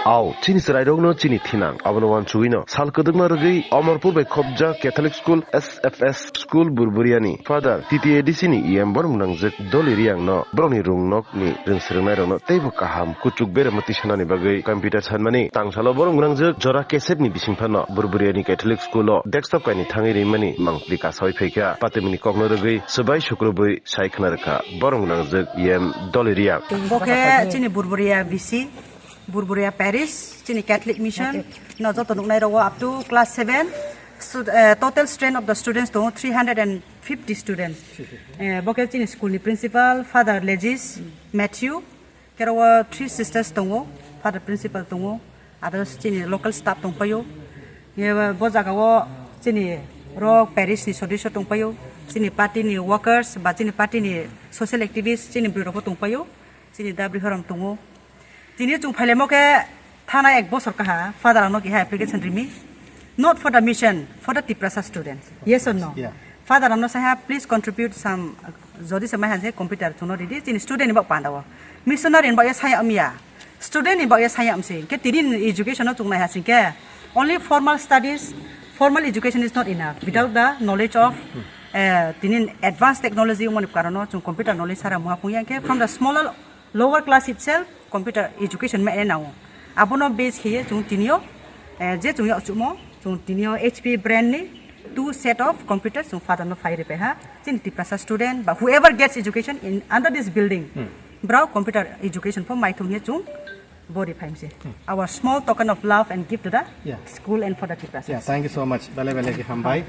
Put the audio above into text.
Aw, Chini Saraidogno Chini Tinang, Abanowan Chuino, Salkadumari, Amarpur by Kobja Catholic School, SFS School Burburiani, Father, TTA Disini, Yambormunang, Dolly Reang no, Brownie Rung Nok ni, Rinsernairo no, Table Kaham, Kuchuk Beramotishani Bagay, Computer Sanmani, Tangsalo Borungang, Jora Keset ni Bisimpano, Burburiani Catholic School, Desktop Kani Tangi Mani, Manglika Soipeka, Patimini Cognodogi, Sabai Shukrubi, Saikanarka, Borungang, Yam Dolly Reang. Okay, Chini Burburia VC. Burburia Paris, Chini Catholic Mission, up to class 7. So, total strength of the students to 350 students. Bokel Chini school ni principal, Father Legis, Matthew, Kerawa 3 sisters tongo, Father principal tongo, others Chini local staff tongpayo. Yewa Bozagawa Chini Ro Paris ni sodisho tongpayo, Chini party ni workers, but Chini party ni social activists, Chini bureau tongpayo, Chini dabri Khorang tongo. Tini chung phale mo ke thana ek bosor kaha father ano ki ha application rimi not for the mission for the Tiprasa students yes or no yeah. Father ano sa please contribute some jodi samai han se computer thuno didi tin student ba pandawa missionary in ba ya sai amia student in ba ya sai amse ke tirin education no chung na ha sin ke only formal studies formal education is not enough without the knowledge of tinin advanced technology mon karano chung computer knowledge sara mo apung yang ke from the smaller lower class itself computer education me now abono base here chung tinio je chung yo chumo chung tinio HP brand ni 2 set of computers chung father no 5 rupees ha chin Tiprasa student but whoever gets education in under this building brow computer education for my thung here chung body se our small token of love and gift to the school and for the Tiprasa. Yeah, thank you so much. Bale ki Hambai.